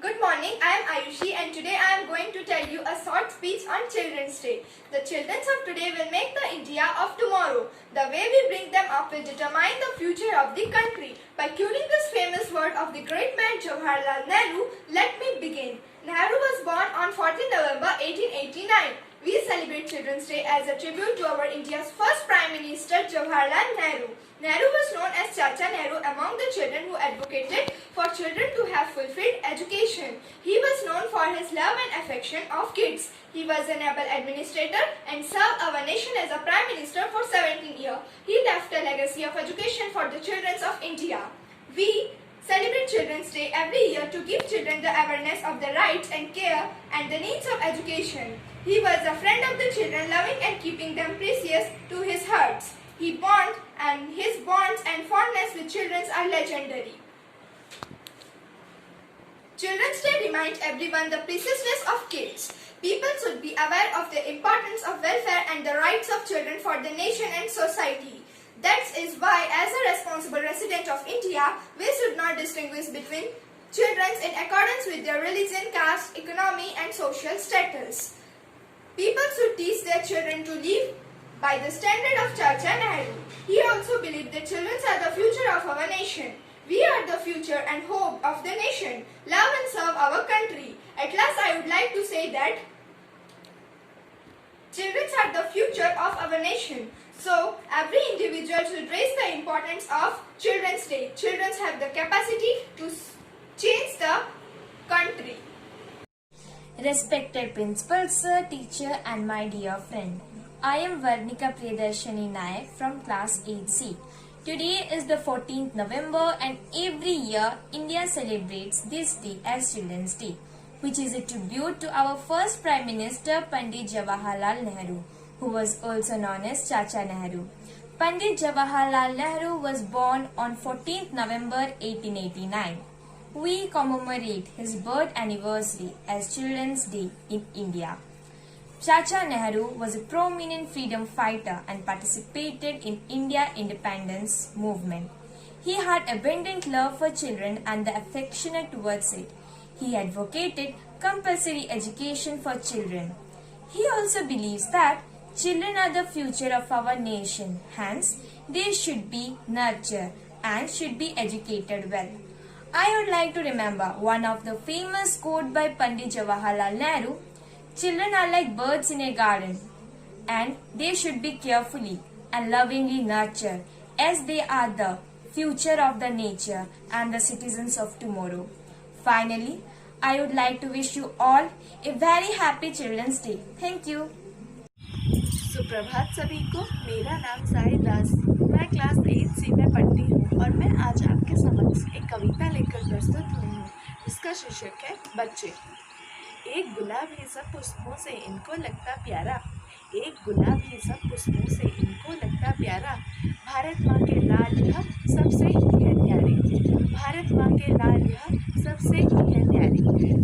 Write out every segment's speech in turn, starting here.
Good morning, I am Ayushi and today I am going to tell you a short speech on Children's Day. The children of today will make the India of tomorrow. The way we bring them up will determine the future of the country. By quoting this famous word of the great man Jawaharlal Nehru, let me begin. Nehru was born on 14 November 1889. We celebrate Children's Day as a tribute to our India's first Prime Minister Jawaharlal Nehru. Nehru was known as Chacha Nehru among the children who advocated for children to have fulfilled education. He was known for his love and affection of kids. He was an able administrator and served our nation as a Prime Minister for 17 years. He left a legacy of education for the children of India. We celebrate Children's Day every year to give children the awareness of the rights and care and the needs of education. He was a friend of the children, loving and keeping them precious to his hearts. His bonds and fondness with children are legendary. Children's Day reminds everyone the preciousness of kids. People should be aware of the importance of welfare and the rights of children for the nation and society. That is why, as a responsible resident of India, we should not distinguish between children in accordance with their religion, caste, economy and social status. People should teach their children to live by the standard of Chacha Nehru. He also believed that children are the future of our nation. We are the future and hope of the nation. Love and serve our country. At last, I would like to say that children are the future of our nation. So, every individual should raise the importance of Children's Day. Children have the capacity to change the country. Respected principal, sir, teacher and my dear friend. I am Varnika Priyadarshini Nayak from class 8C. Today is the 14th November and every year India celebrates this day as Children's Day, which is a tribute to our first Prime Minister Pandit Jawaharlal Nehru, who was also known as Chacha Nehru. Pandit Jawaharlal Nehru was born on 14th November 1889. We commemorate his birth anniversary as Children's Day in India. Chacha Nehru was a prominent freedom fighter and participated in India independence movement. He had abundant love for children and the affection towards it. He advocated compulsory education for children. He also believes that children are the future of our nation. Hence, they should be nurtured and should be educated well. I would like to remember one of the famous quote by Pandit Jawaharlal Nehru. Children are like birds in a garden and they should be carefully and lovingly nurtured as they are the future of the nature and the citizens of tomorrow. Finally, I would like to wish you all a very happy Children's Day. Thank you. सुप्रभात सभी को। मेरा नाम साई दास, मैं class 8C में पढ़ती हूँ और मैं आज आपके समक्ष एक कविता लेकर प्रस्तुत हुई हूँ जिसका शीर्षक है बच्चे। एक गुलाब ही सब पुष्पों से इनको लगता प्यारा, एक गुलाब ही सब पुष्पों से इनको लगता प्यारा, भारत माँ के लाल यह सबसे ही है न्यारे, भारत माँ के लाल यह सबसे ही है न्यारे।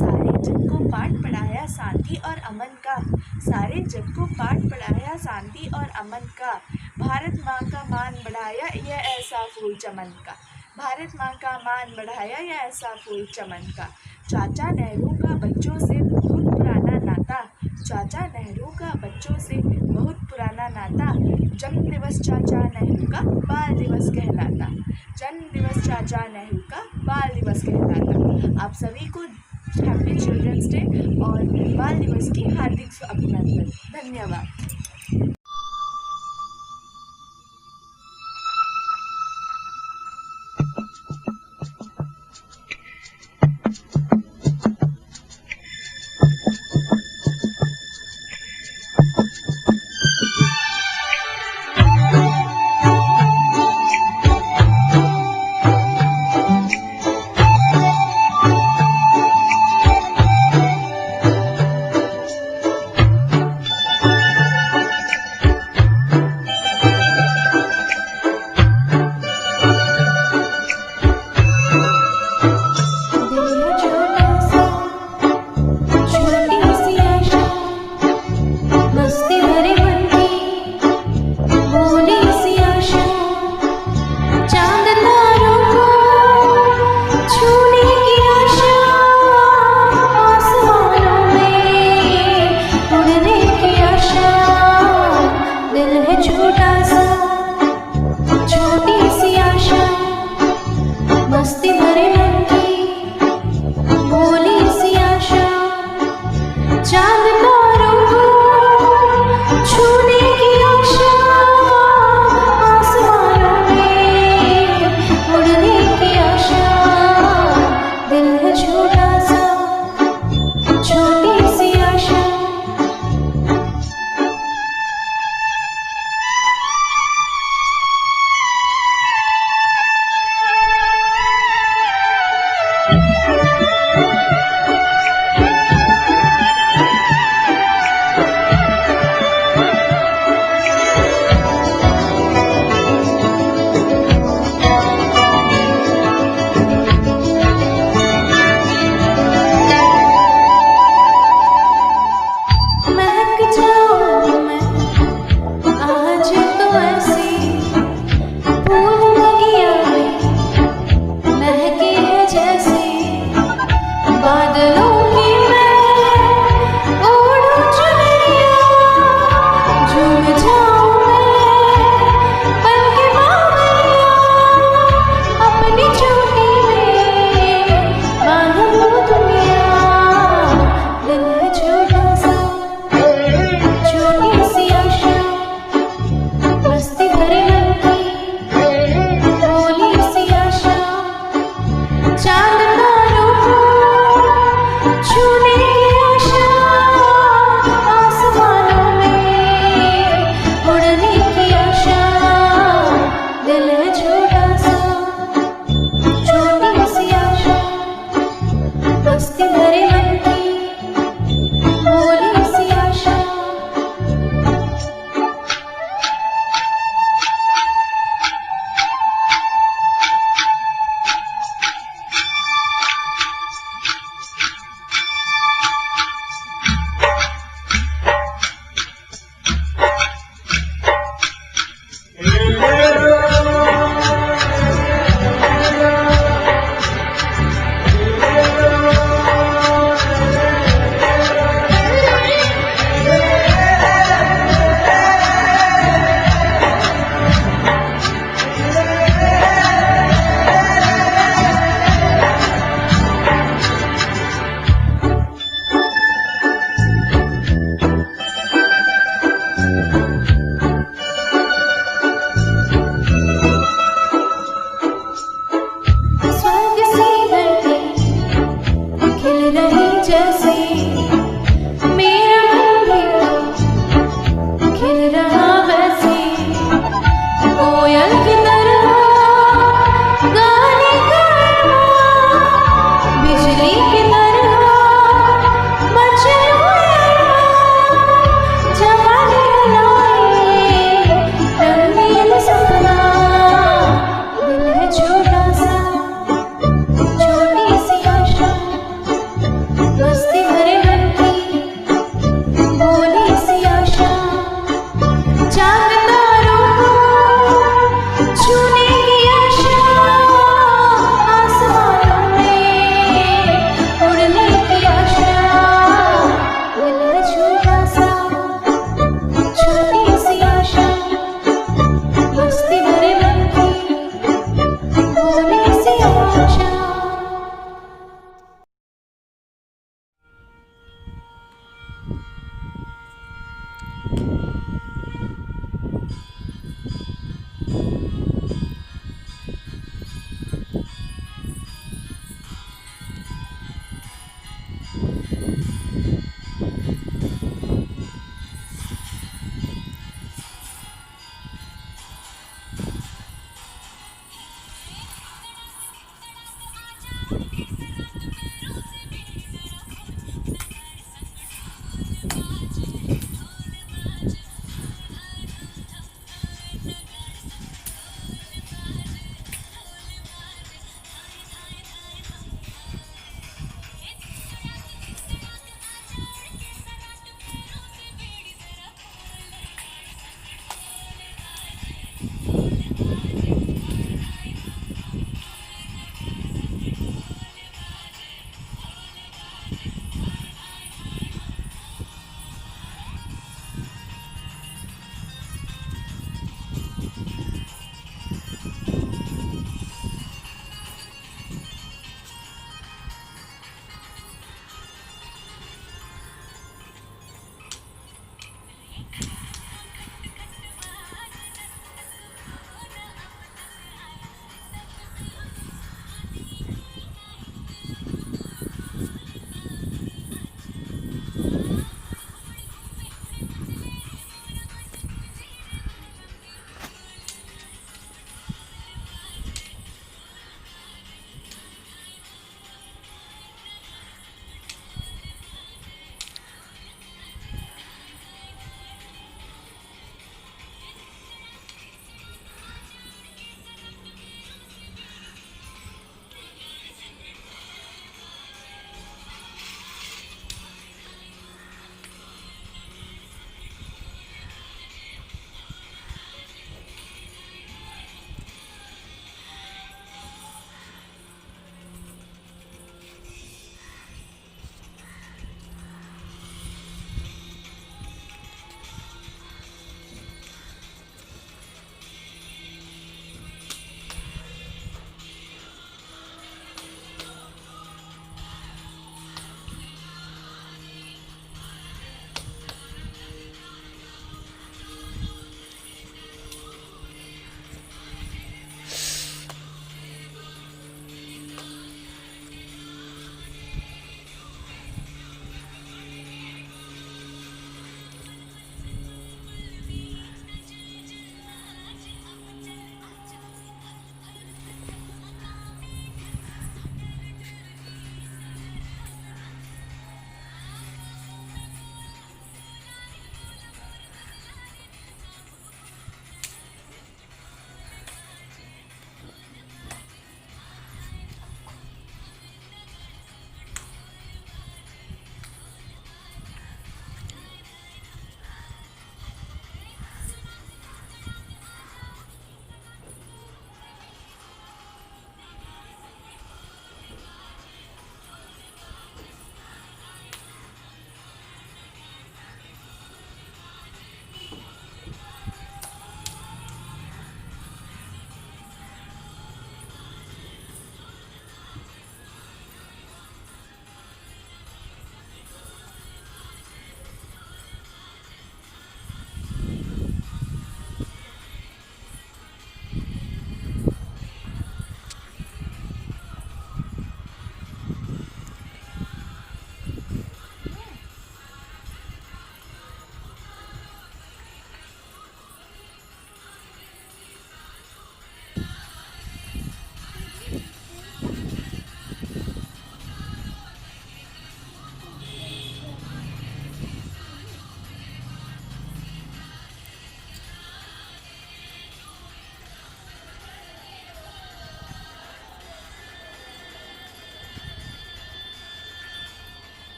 सारे जग को पाठ पढ़ाया शांति और अमन का, सारे जग को पाठ पढ़ाया शांति और अमन का, भारत माँ का मान बढ़ाया यह ऐसा फूल चमन का, भारत माँ का मान बढ़ाया यह ऐसा फूल चमन का। चाचा नेहरू का बच्चों से बहुत पुराना नाता, चाचा नेहरू का बच्चों से बहुत पुराना नाता, जन्म दिवस चाचा नेहरू का बाल दिवस कहलाता, जन्म दिवस चाचा नेहरू का बाल दिवस कहलाता। आप सभी को हैप्पी चिल्ड्रंस डे और बाल दिवस की हार्दिक अभिनंदन। धन्यवाद।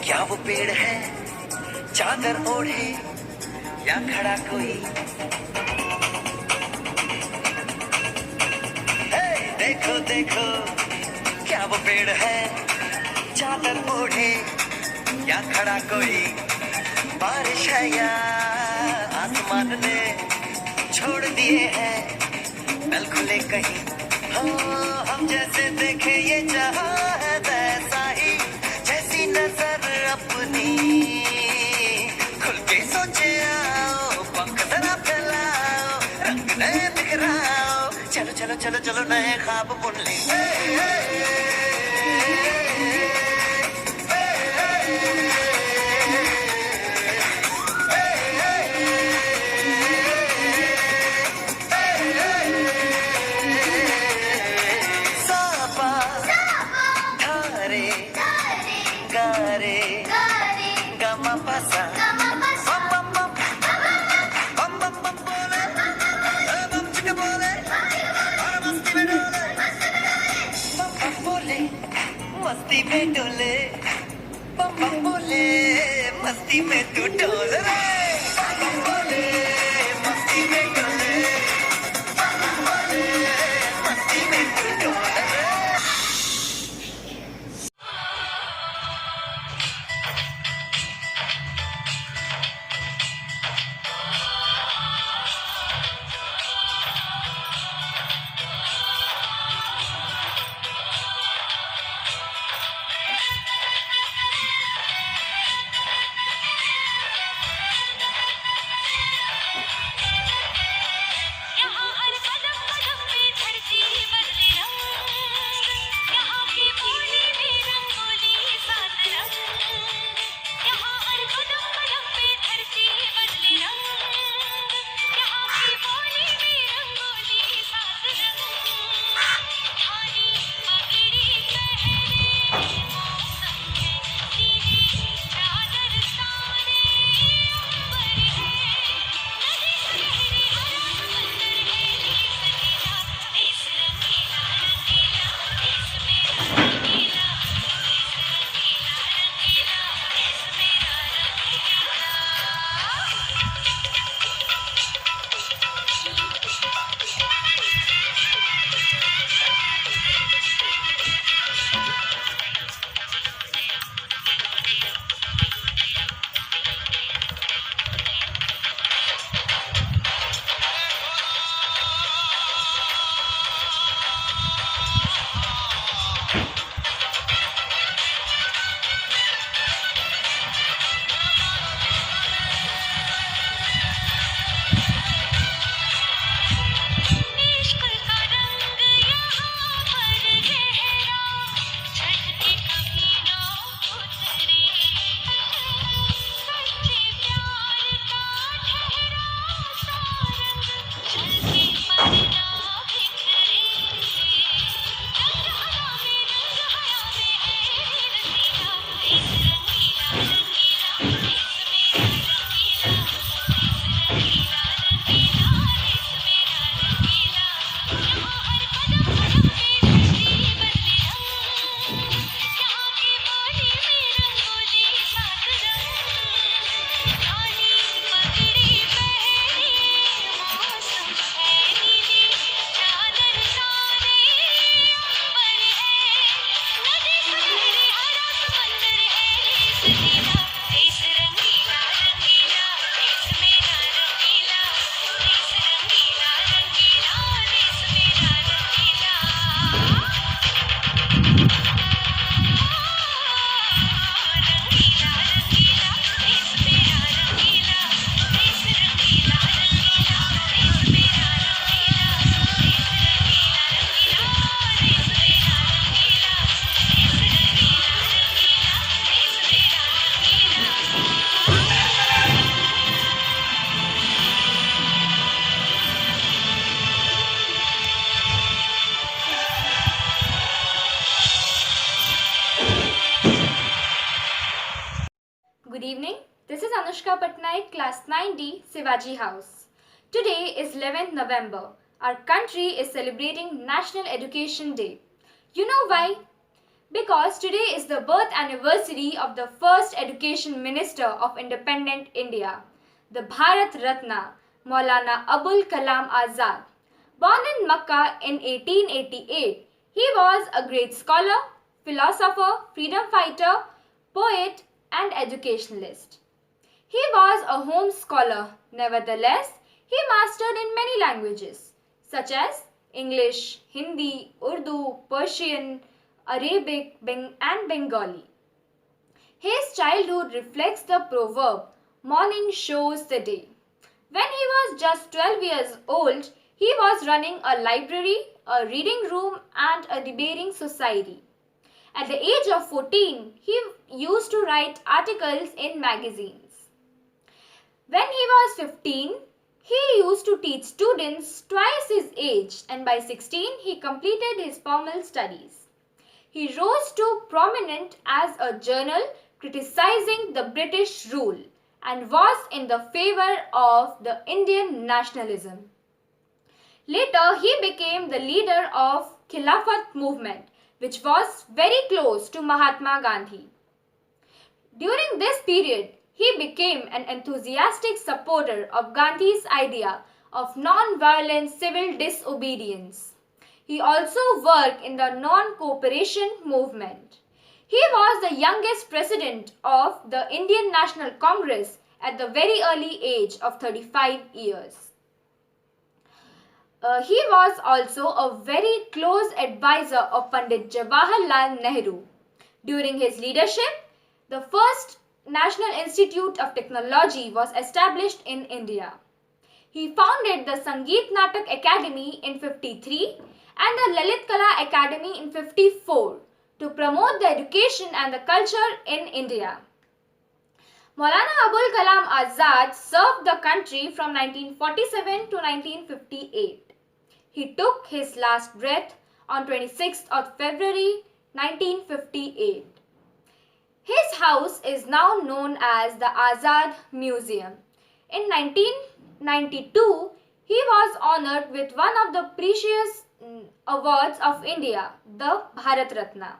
क्या वो पेड़ है चादर ओढ़े या खड़ा कोई? हे देखो देखो क्या वो पेड़ है चादर ओढ़े या खड़ा कोई? बारिश है या आसमान ने छोड़ दिए हैं नल खुले कहीं? हाँ हम जैसे देखे ये जहां है वैसा ही, जैसी नजर अपनी खुल के सोचे आओ, पंख जरा फैलाओ, रंग नए बिखराओ, चलो चलो चलो चलो नए ख्वाब बुन ले। सापा धारे गारे गमा पसा बम बम बम बम बम बम बोले बम चिक बोले और मस्ती में डोले बम बम बोले मस्ती में डोले बम बम बोले मस्ती में तू डोल रे बम बम बोले मस्ती में डोले बम बम बोले मस्ती में तू डोल रे। यहाँ हर कदम कदम पे धरती बदले रंग, यहाँ की बोली भी रंगोली सात रंग। यहाँ हर कदम कदम पे धरती बदले रंग, यहाँ की बोली भी रंगोली सात रंग। धानी पगड़ी पहने मौसम है नीली चादर ताने ऊपर है, नदी सुनहरी हरा समंदर है नीला, देश रंगीला रंगीला देश मेरा रंगीला, देश रंगीला रंगीला देश मेरा रंगीला। इश्क का रंग यहाँ पर गहरा, छट के कभी ना उतरे, सच्चे प्यार का ठहरा सा रंग, चल के पर ना बिखरे, रंग हरा में है रसीला, देश रंगीला रंगीला देश मेरा रंगीला, देश रंगीला रंगीला देश मेरा रंगीला। यहाँ हर कदम कदम पे धरती बदले रंग, यहाँ की बोली में रंगोली सात रंग। धानी पगड़ी पहने मौसम है नीली चादर ताने ऊपर है, नदी सुनहरी हरा समंदर है देश नीला, देश रंगीला रंगीला देश मेरा रंगीला, देश रंगीला रंगीला देश मेरा रंगीला। रंगीला रंगीला देश मेरा रंगीला, देश रंगीला रंगीला देश मेरा रंगीला, देश रंगीला रंगीला देश मेरा रंगीला, देश रंगीला रंगीला देश मेरा Good evening. This is Anushka Patnaik, class 9D, Sivaji House. Today is 11th November. Our country is celebrating National Education Day. You know why? Because today is the birth anniversary of the first education minister of independent India, the Bharat Ratna, Maulana Abul Kalam Azad. Born in Makkah in 1888, he was a great scholar, philosopher, freedom fighter, poet, and educationalist. He was a home scholar. Nevertheless, he mastered in many languages such as English, Hindi, Urdu, Persian, Arabic, and Bengali. His childhood reflects the proverb, morning shows the day. When he was just 12 years old, he was running a library, a reading room, and a debating society. At the age of 14, he used to write articles in magazines. When he was 15, he used to teach students twice his age, and by 16, he completed his formal studies. He rose to prominence as a journal criticizing the British rule and was in the favor of the Indian nationalism. Later, he became the leader of Khilafat movement, which was very close to Mahatma Gandhi. During this period, he became an enthusiastic supporter of Gandhi's idea of non-violent civil disobedience. He also worked in the non-cooperation movement. He was the youngest president of the Indian National Congress at the very early age of 35 years. He was also a very close advisor of Pandit Jawaharlal Nehru. During his leadership, the first National Institute of Technology was established in India. He founded the Sangeet Natak Academy in 53 and the Lalit Kala Academy in 54 to promote the education and the culture in India. Maulana Abul Kalam Azad served the country from 1947 to 1958. He took his last breath on 26th of February 1958. His house is now known as the Azad Museum. In 1992, he was honored with one of the precious awards of India, the Bharat Ratna.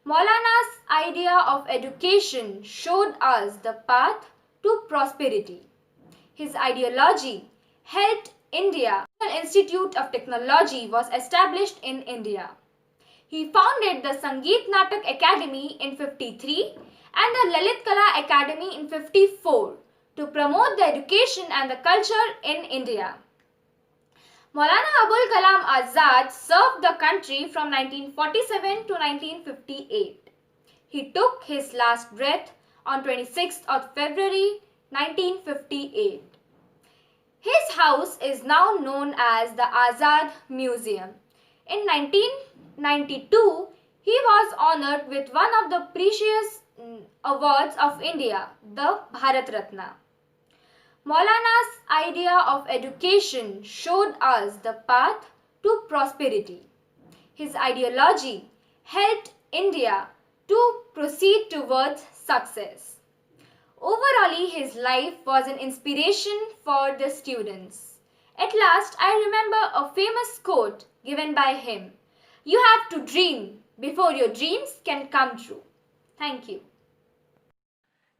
Maulana's idea of education showed us the path to prosperity. His ideology helped India. The National Institute of Technology was established in India. He founded the Sangeet Natak Academy in 53 and the Lalit Kala Academy in 54 to promote the education and the culture in India. Maulana Abul Kalam Azad served the country from 1947 to 1958. He took his last breath on 26th of February 1958. His house is now known as the Azad Museum. In 1992, he was honored with one of the precious awards of India, the Bharat Ratna. Maulana's idea of education showed us the path to prosperity. His ideology helped India to proceed towards success. Overall, his life was an inspiration for the students. At last, I remember a famous quote given by him. You have to dream before your dreams can come true. Thank you.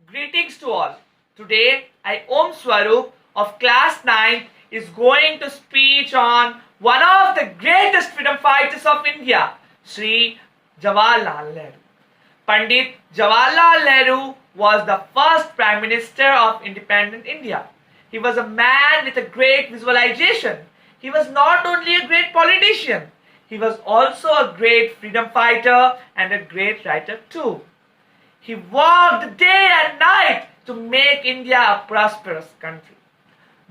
Greetings to all. Today, I Om Swarup of class 9 is going to speech on one of the greatest freedom fighters of India, Sri Jawaharlal Nehru. Pandit Jawaharlal Nehru was the first Prime Minister of independent India. He was a man with a great visualization. He was not only a great politician, he was also a great freedom fighter and a great writer too. He worked day and night to make India a prosperous country.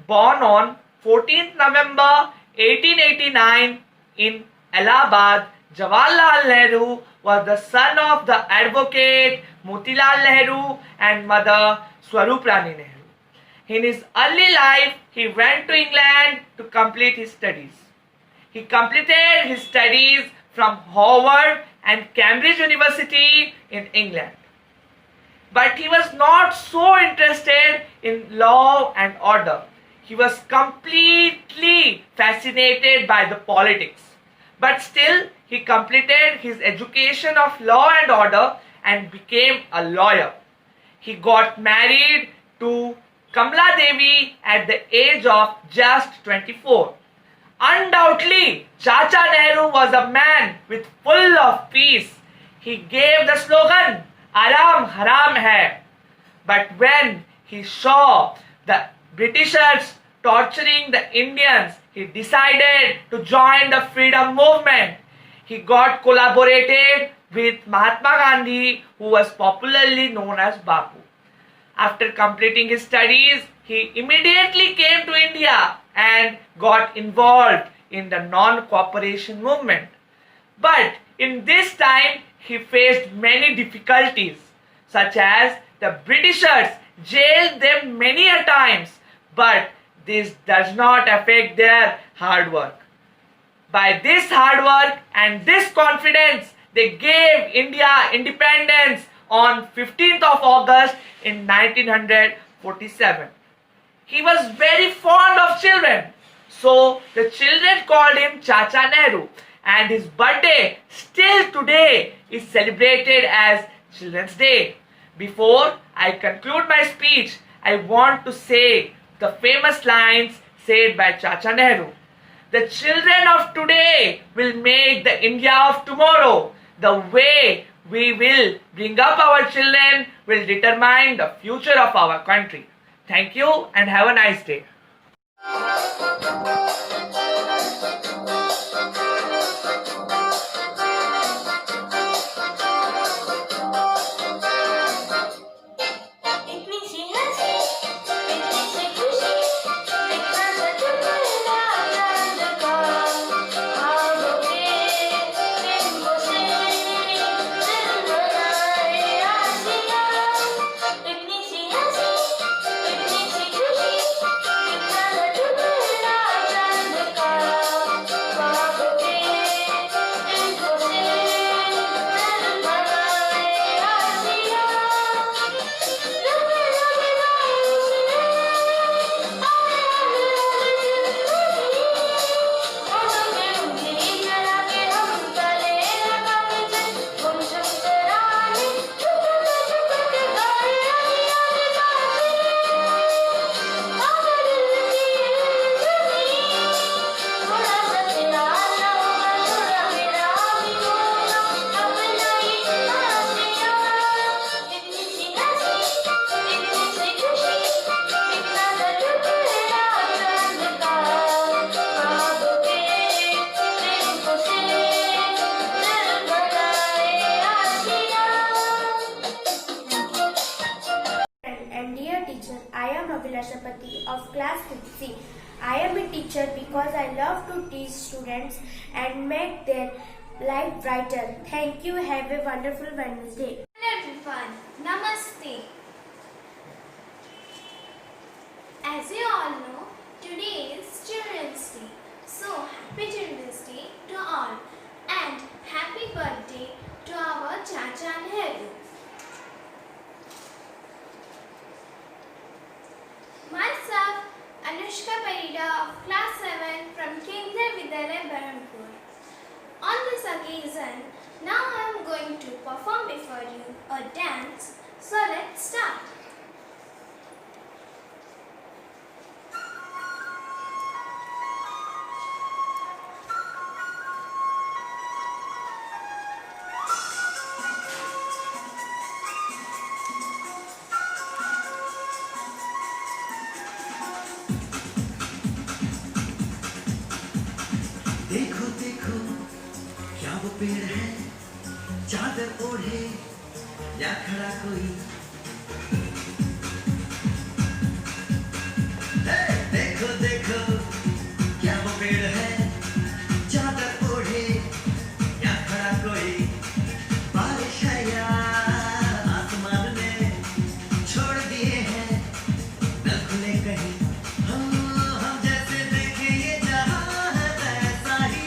Born on 14th November 1889 in Allahabad, Jawaharlal Nehru was the son of the advocate Motilal Nehru and mother Swaruprani Nehru. In his early life, he went to England to complete his studies. He completed his studies from Howard and Cambridge University in England. But he was not so interested in law and order. He was completely fascinated by the politics. But still, he completed his education of law and order and became a lawyer. He got married to Kamla Devi at the age of just 24. Undoubtedly, Chacha Nehru was a man with full of peace. He gave the slogan, Aram Haram Hai. But when he saw the Britishers torturing the Indians, he decided to join the freedom movement. He got collaborated with Mahatma Gandhi, who was popularly known as Bapu. After completing his studies, he immediately came to India and got involved in the non-cooperation movement. But in this time, he faced many difficulties, such as the Britishers jailed them many a times, but this does not affect their hard work. By this hard work and this confidence, they gave India independence on 15th of August in 1947. He was very fond of children, so the children called him Chacha Nehru, and his birthday still today is celebrated as Children's Day. Before I conclude my speech, I want to say the famous lines said by Chacha Nehru. The children of today will make the India of tomorrow. The way we will bring up our children will determine the future of our country. Thank you and have a nice day. इतनी सी हंसी इतनी सी खुशी इतना सा टुकड़ा चांद का ख्वाबों के रंगों से जगमगाए आसिया इतनी सी हंसी इतनी सी खुशी इतना सा टुकड़ा चांद का ख्वाबों के रंगों से जगमगाए आसिया And dear teacher, I am Ravila Shapati of class 5C. I am a teacher because I love to teach students and make their life brighter. Thank you. Have a wonderful Wednesday. Hello everyone, Namaste. As you all know, today is Children's Day. So happy Children's Day to all and happy birthday to our Chacha Nehru. Myself, Anushka Parida of class 7 from Kendra Vidyalaya Berhampur. On this occasion, now I am going to perform before you a dance. So let's start. देखो देखो क्या वो पेड़ है चादर ओढ़े या खड़ा कोई हे, देखो देखो क्या वो पेड़ है चादर ओढ़े या खड़ा कोई बारिश है या आसमान ने छोड़ दिए हैं न खुले कहीं हम जैसे देखे ये जहां है वैसा ही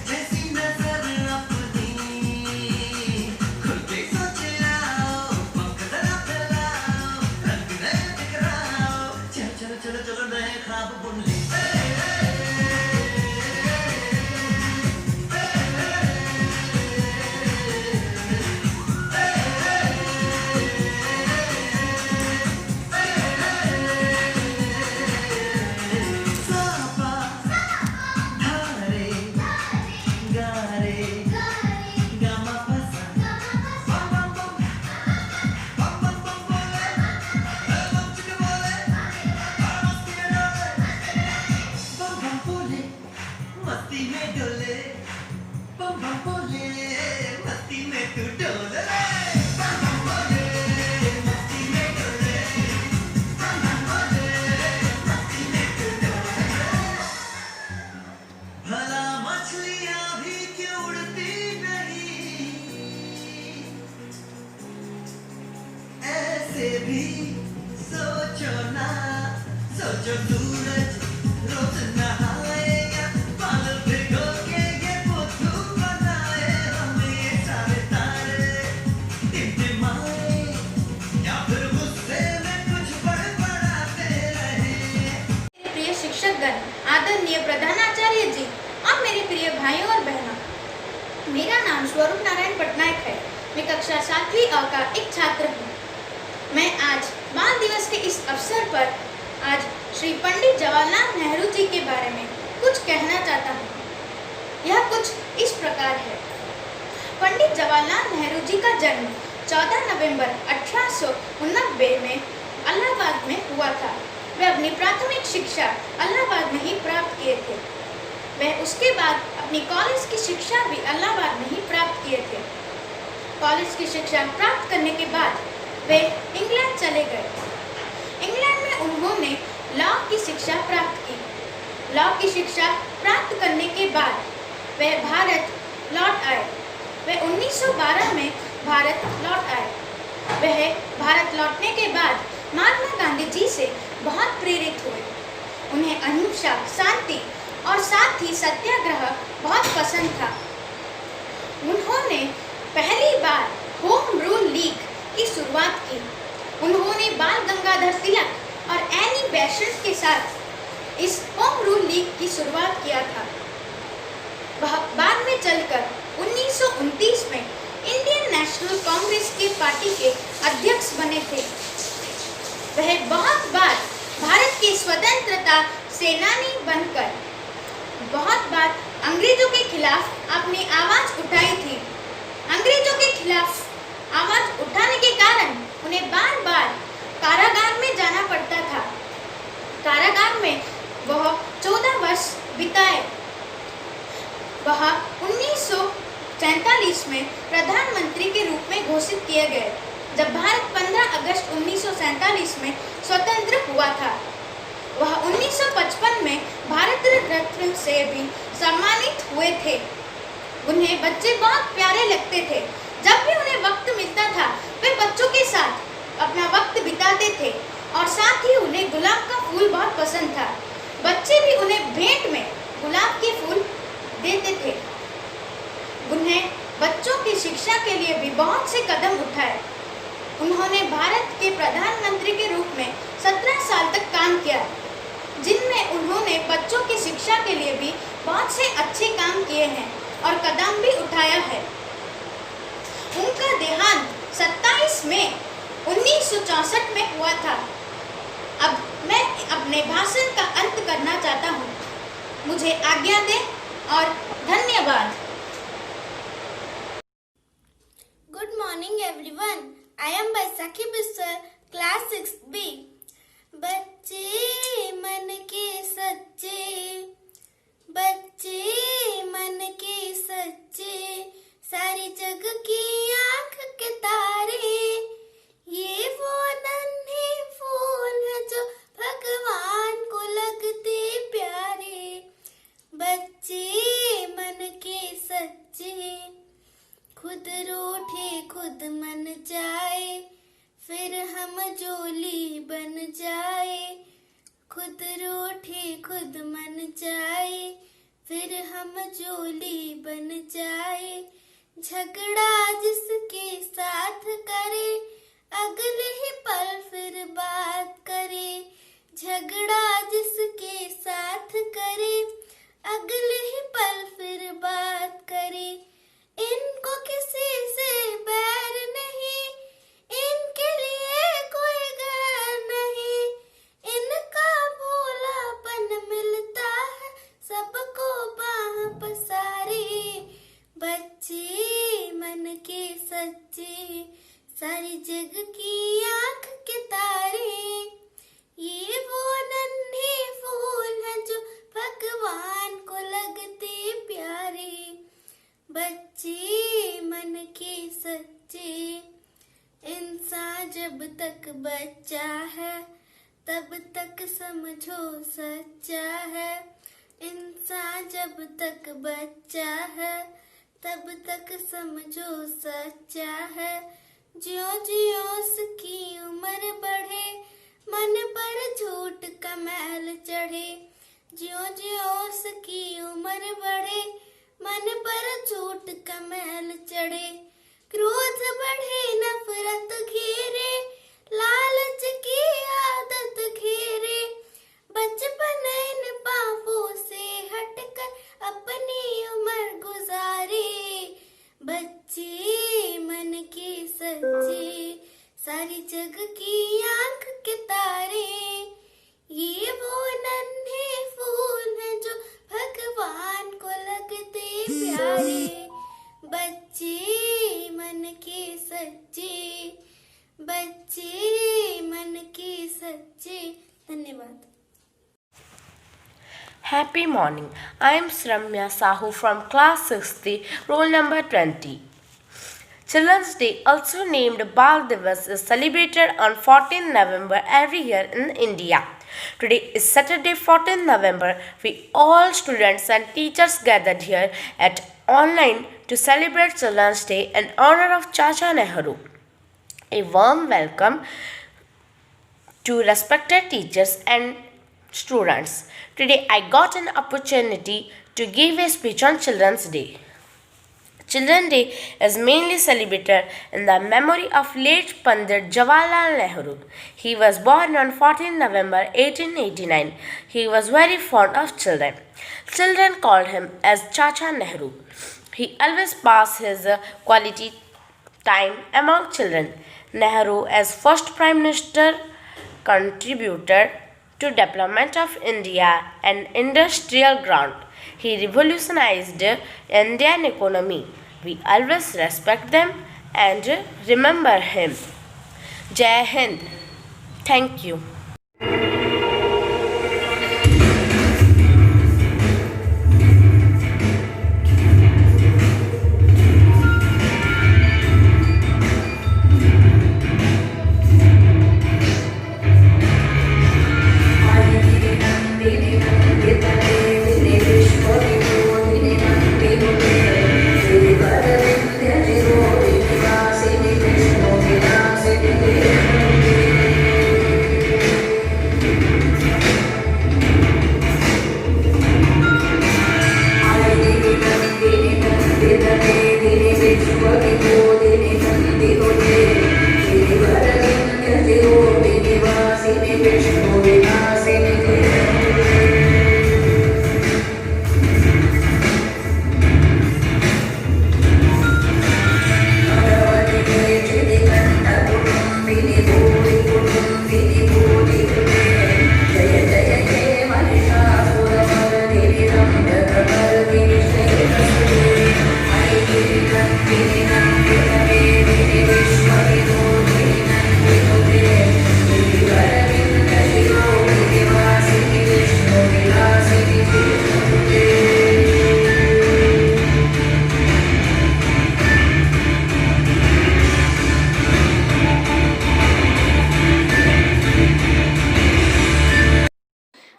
जैसी नजर अपनी खुल के सोच आओ पंख जरा फैलाओ से भी सोचो ना, सोचो सूरज रोज नहाए या बादल भिगो के ये बुद्धू बनाए, हमें ये सारे तारे टिमटिमाए या फिर गुस्से में कुछ बड़बड़ाते रहे। प्रिय शिक्षकगण, आदरणीय प्रधानाचार्य जी और मेरे प्रिय भाइयों और बहनों, मेरा नाम स्वरूप नारायण पटनायक है। मैं कक्षा 7वीं अ का एक छात्र हूँ। मैं आज बाल दिवस के इस अवसर पर आज श्री पंडित जवाहरलाल नेहरू जी के बारे में कुछ कहना चाहता हूँ। यह कुछ इस प्रकार है। पंडित जवाहरलाल नेहरू जी का जन्म 14 नवंबर 1889 में इलाहाबाद में हुआ था। वे अपनी प्राथमिक शिक्षा इलाहाबाद में ही प्राप्त किए थे। वह उसके बाद अपनी कॉलेज की शिक्षा भी इलाहाबाद में ही प्राप्त किए थे। कॉलेज की शिक्षा प्राप्त करने के बाद वे इंग्लैंड चले गए। इंग्लैंड में उन्होंने लॉ की शिक्षा प्राप्त की। लॉ की शिक्षा प्राप्त करने के बाद वे भारत लौट आए। वे 1912 में भारत लौट आए। वह भारत लौटने के बाद महात्मा गांधी जी से बहुत प्रेरित हुए। उन्हें अहिंसा, शांति और साथ ही सत्याग्रह बहुत पसंद था। उन्होंने पहली बार होम रूल लीग की शुरुआत की। उन्होंने बाल गंगाधर तिलक और एनी बेसेंट के साथ इस होम रूल लीग की शुरुआत किया था। वह बाद में चलकर 1929 में इंडियन नेशनल कांग्रेस के पार्टी के अध्यक्ष बने थे। वह बहुत बार भारत की स्वतंत्रता सेनानी बनकर बहुत बार अंग्रेजों के खिलाफ अपनी आवाज उठाई थी। अंग्रेजों के खिलाफ आवाज उठाने के कारण उन्हें बार बार कारागार में जाना पड़ता था। कारागार में वह 14 वर्ष बिताए। वह 1947 में प्रधानमंत्री के रूप में घोषित किए गए, जब भारत 15 अगस्त 1947 में स्वतंत्र हुआ था। वह 1955 में भारत रत्न से भी सम्मानित हुए थे। उन्हें बच्चे बहुत प्यारे लगते थे। जब भी उन्हें वक्त मिलता था, वे बच्चों के साथ अपना वक्त बिताते थे और साथ ही उन्हें गुलाब का फूल बहुत पसंद था। बच्चे भी उन्हें भेंट में गुलाब के फूल देते थे। उन्हें बच्चों की शिक्षा के लिए भी बहुत से कदम उठाए। उन्होंने भारत के प्रधानमंत्री के रूप में 17 साल तक काम किया, जिनमें उन्होंने बच्चों की शिक्षा के लिए भी बहुत से अच्छे काम किए हैं और कदम भी उठाया है। उनका देहांत 27 मई 1964 में हुआ था। अब मैं अपने भाषण का अंत करना चाहता हूँ। मुझे आज्ञा दें और धन्यवाद। Good morning everyone. I am Baisakhi Biswar, class 6B. बच्चे मन के सच्चे, बच्चे मन के सच्चे, सारी जग की आँख के तारे, ये वो नन्हे फूल हैं जो भगवान को लगते प्यारे। बच्चे मन के सच्चे, खुद रूठे खुद मन जाए, फिर हम जोली बन जाए। खुद रूठे खुद मन जाए, फिर हम जोली बन जाए। झगड़ा जिसके साथ करे, अगले ही पल फिर बात करे। झगड़ा जिसके साथ करे, अगले ही पल फिर बात करे। इनको किसी से बैर नहीं, इनके लिए कोई गैर नहीं। इनका भोलापन मिलता है सबको बाह पसारे। बच्चे मन के सच्चे, सारी जग की आँख के तारे, ये वो नन्हे फूल हैं जो भगवान को लगते प्यारे। बच्चे मन के सच्चे, इंसान जब तक बच्चा है तब तक समझो सच्चा है। इंसान जब तक बच्चा है तब तक समझो सच्चा है। ज्यो ज्यो उसकी उम्र बढ़े मन पर झूठ का मैल चढ़े ज्यो ज्यो उसकी उम्र बढ़े मन पर झूठ का मैल चढ़े क्रोध बढ़े नफरत घेरे लालच की आदत घेरे बचपन इन पापों से हटकर अपनी उम्र गुजारे बच्चे मन के सच्चे सारी जग की आंख के तारे ये वो नन्हे फूल हैं जो भगवान को लगते प्यारे बच्चे मन के सच्चे बच्चे मन के सच्चे धन्यवाद Happy morning. I am Sramya Sahu from class 6th, roll number 20. Children's Day, also named Bal Divas, is celebrated on 14 November every year in India. Today is Saturday, 14 November. We all students and teachers gathered here at online to celebrate Children's Day in honor of Chacha Nehru. A warm welcome to respected teachers and students. Today I got an opportunity to give a speech on Children's Day. Children's Day is mainly celebrated in the memory of late Pandit Jawaharlal Nehru. He was born on 14 November 1889. He was very fond of children. Children called him as Chacha Nehru. He always passed his quality time among children. Nehru, as first Prime Minister, contributed to development of India and industrial growth. He revolutionized Indian economy. We always respect them and remember him. Jai Hind. Thank you.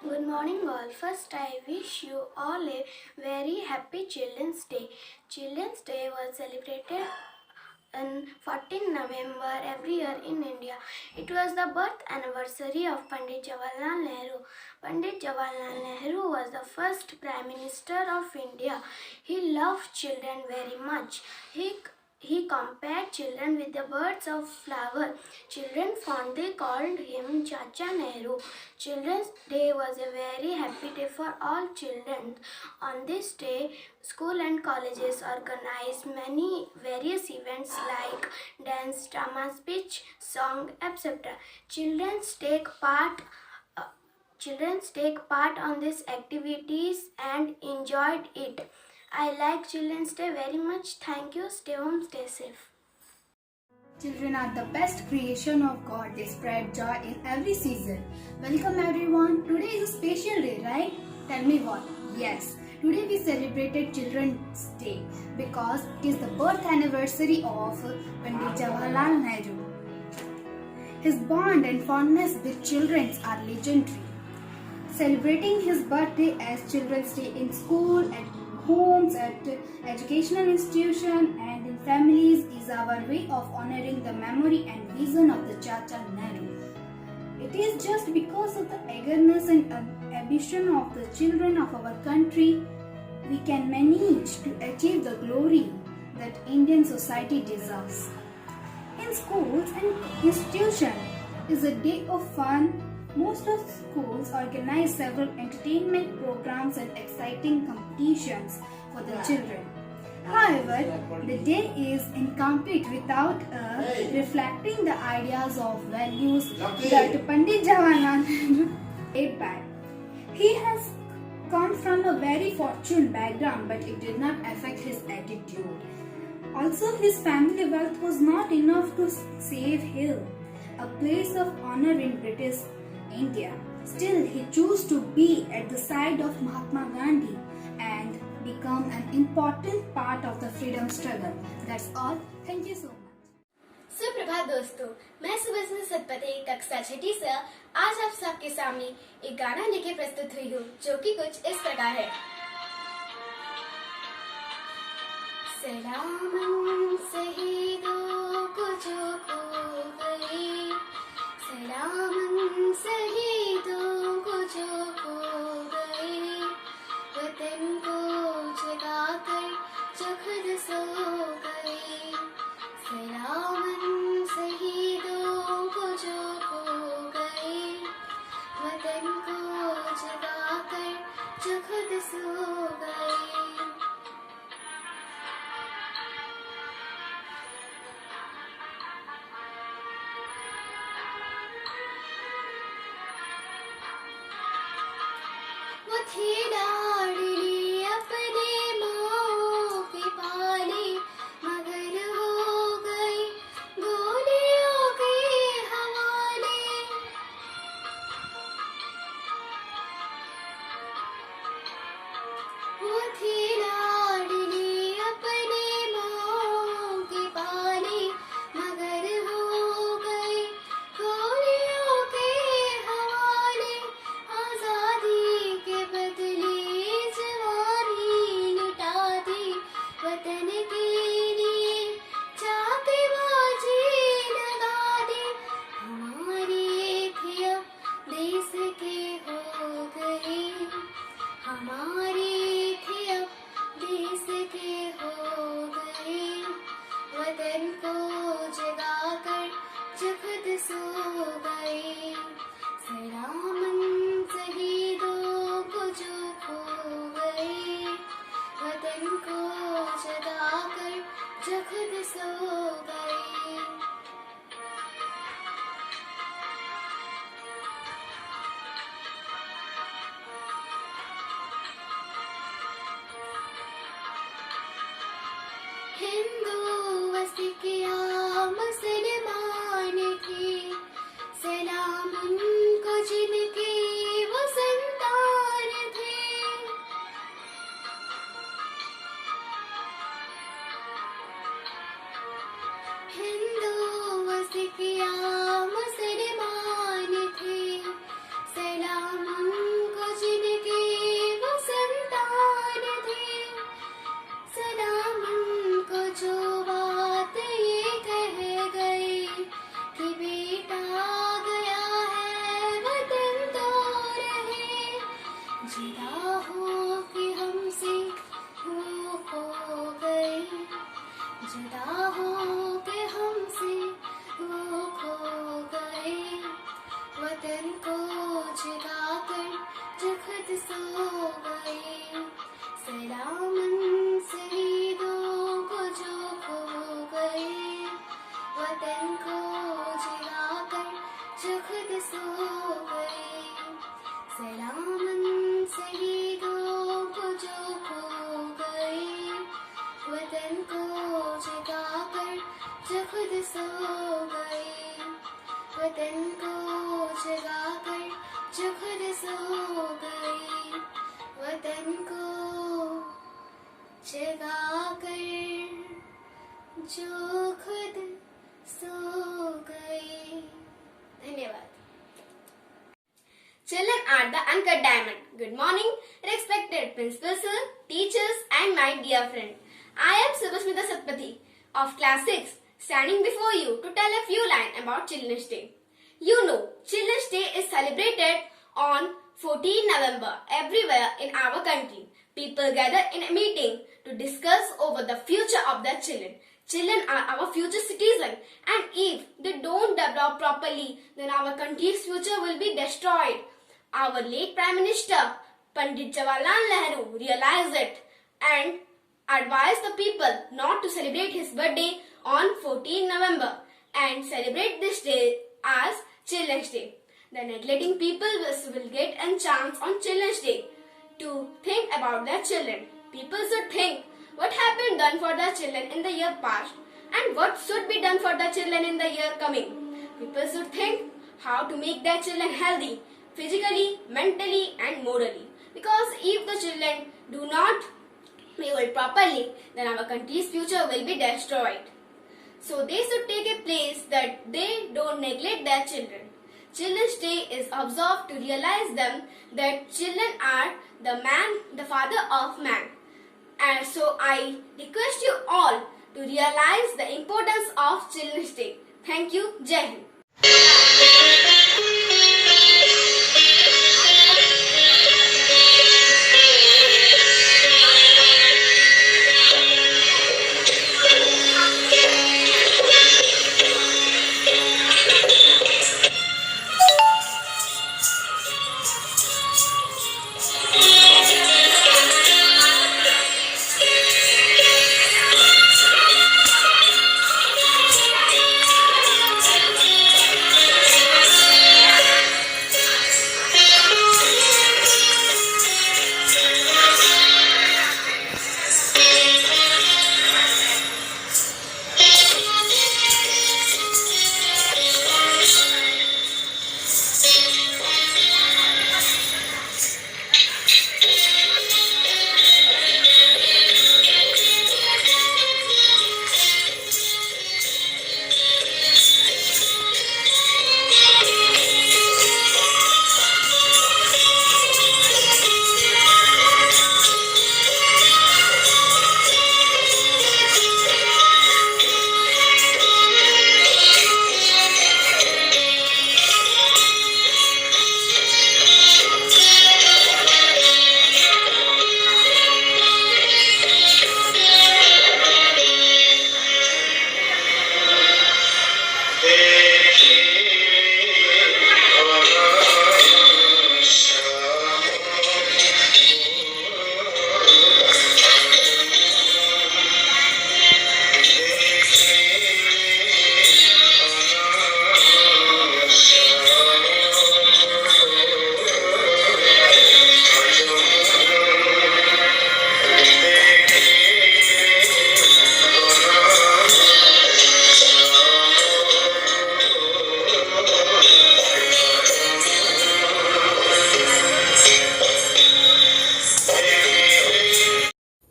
Good morning all. First I wish you all a very happy Children's Day. Children's Day was celebrated on 14 November every year in India. It was the birth anniversary of Pandit Jawaharlal Nehru. Pandit Jawaharlal Nehru was the first Prime Minister of India. He loved children very much. He compared children with the birds of flower. Children fondly called him Chacha Nehru. Children's Day was a very happy day for all children. On this day, school and colleges organize many various events like dance, drama, speech, song, etc. Children take part on these activities and enjoyed it. I like Children's Day very much. Thank you. Stay home, stay safe. Children are the best creation of God. They spread joy in every season. Welcome everyone. Today is a special day, right? Tell me what? Yes. Today we celebrated Children's Day because it is the birth anniversary of Pandit Jawaharlal Nehru. His bond and fondness with children are legendary. Celebrating his birthday as Children's Day in school, at homes, at educational institutions and in families is our way of honoring the memory and vision of the Chacha Nehru. It is just because of the eagerness and ambition of the children of our country we can manage to achieve the glory that Indian society deserves. In schools and institutions is a day of fun. Most of schools organize several entertainment programs and exciting competitions for the children. However, the day is incomplete without reflecting the ideas of values that Pandit Jawaharlal Nehru laid back. He has come from a very fortunate background, but it did not affect his attitude. Also, his family wealth was not enough to save Hill, a place of honor in British India. Still, he chose to be at the side of Mahatma Gandhi and become an important part of the freedom struggle. That's all. Thank you so much. सुप्रभात दोस्तों, मैं सुबह सतपति कक्षा छठी से आज आप सबके सामने एक गाना लेके प्रस्तुत हुई हूँ जो कि कुछ इस प्रकार है। सलामन शहीदों को जो खो गए, सलामन शहीदों को जो खो गए, वतन को जगाकर जो खुद सो गए, सलामन शहीदों को जो खो गए, वतन को जगाकर जो खुद सो गए। वो थी लाडली अपने माँ के पाले, मगर हो गई गोलियों के हवाले। वो थी लाडली अपने माँ के पाले, मगर हो गई गोलियों के हवाले। आजादी के बदले जवानी लुटा दी, वतन के लिए जाके बाजी लगा दी। हमारे थे अब देश के हो गए, हमारे थे अब देश के हो गए, वतन को जगाकर जो खुद सो गए, सलामन शहीदों को जो खो गए, वतन को जगाकर जो खुद सो गए। हिंदू व सिख या मुसलमान थे, सलाम उनको जिनके वो संतान थे। हिंदू व सिख या मुसलमान थे, सलाम उनको जिनके वो संतान थे। सलाम उनको जो बात ये कह गए कि बेटा गया है वतन तो रहे, जुदा हो कि हमसे वो खो गए, जुदा हो कि हमसे वो खो गए, वतन को जगाकर जो खुद सो गए, सलामन शहीदों को जो खो गए, वतन को जगाकर जो खुद सो गए, सलामन शहीदों को जो खो गए, वतन को जगाकर जो खुद सो गए, वतन को जगाकर जो खुद सो गए, वतन को जगाकर जो खुद सो गए। धन्यवाद। Children are the uncut diamond. Good morning, respected principal sir, teachers and my dear friend. I am Subhasmita Satpathy. of Class 6, standing before you to tell a few lines about Children's Day. You know, Children's Day is celebrated on 14 November everywhere in our country. People gather in a meeting to discuss over the future of their children. Children are our future citizens, and if they don't develop properly, then our country's future will be destroyed. Our late Prime Minister, Pandit Jawaharlal Nehru, realized it and advised the people not to celebrate his birthday on 14 November and celebrate this day as Children's Day. The neglecting people will get a chance on Children's Day to think about their children. People should think what have been done for their children in the year past and what should be done for their children in the year coming. People should think how to make their children healthy, physically, mentally and morally. Because if the children do not behave properly, then our country's future will be destroyed. So they should take a place that they don't neglect their children. Children's Day is observed to realize them that children are the father of man. And so I request you all to realize the importance of Children's Day. Thank you. Jai Hind.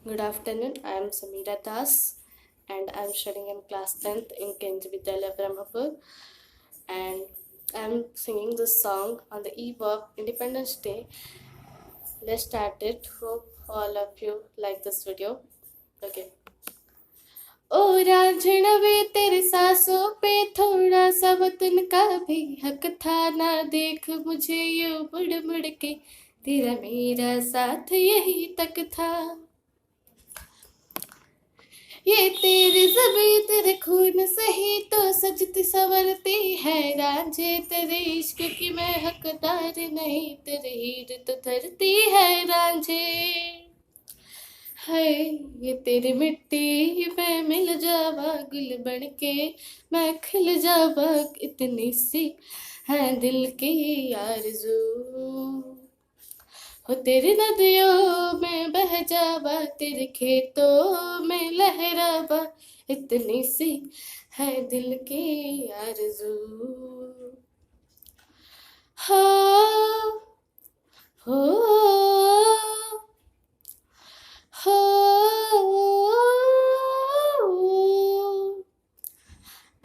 Good afternoon, I am Samira Das and I am studying in class 10th in Kendra Vidyalaya Berhampur, and I am singing this song on the eve of Independence Day. Let's start it. Hope all of you like this video. Okay. ओ रांझण वे तेरे सांसों पे थोड़ा सा वतन का भी हक था ना, देख मुझे यूं मुड़ मुड़ के तेरा मेरा साथ यही तक था। ये तेरे ज़मीं तेरे खून से ही तो सजती संवरती है रांझे, तेरे इश्क की मैं हकदार नहीं, तेरे हीर तो धरती है रांझे। है ये तेरी मिट्टी मैं मिल जावा गुल बन के, मैं खिल जावा इतनी सी है दिल की आरज़ू। हो तेरी नदियों में बह जावा, तेरे खेतों में लहरावा, इतनी सी है दिल की आरज़ू। हो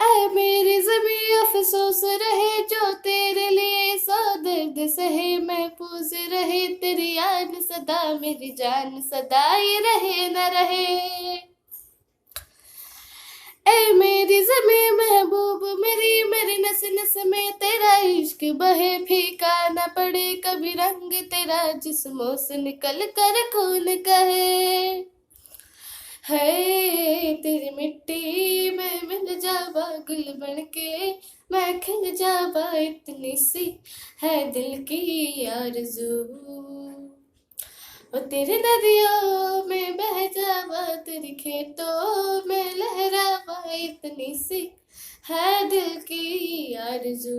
ऐ मेरी ज़मीं अफसोस रहे जो तेरे लिए सौ दर्द सहे, महफूज रहे तेरी याद सदा, मेरी जान सदा ये रहे न रहे। ए मेरी ज़मीं महबूब मेरी मेरी नस नस में तेरा इश्क बहे फीका न पड़े कभी रंग तेरा जिस्मों से निकल कर खून कहे है तेरी मिट्टी में मिल जावा गुल बन के मैं खिल जावा इतनी सी है दिल की आरज़ू ओ तेरे नदियों में बह जावा तेरे खेतों में लहरावा इतनी सी है दिल की आरज़ू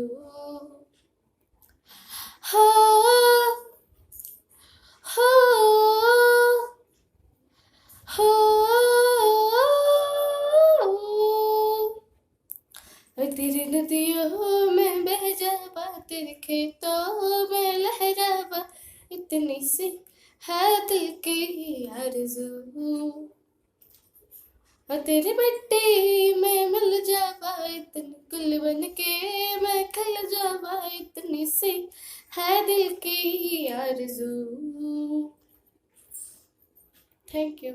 हो हो हो तेरी नदियों में बह जावा तेरे खेतों में लहरावा इतनी सी है दिल की आरज़ू तेरी मिट्टी में मिल जावा इतनी गुल बन के मैं खिल जावा इतनी सी है दिल की आरज़ू थैंक यू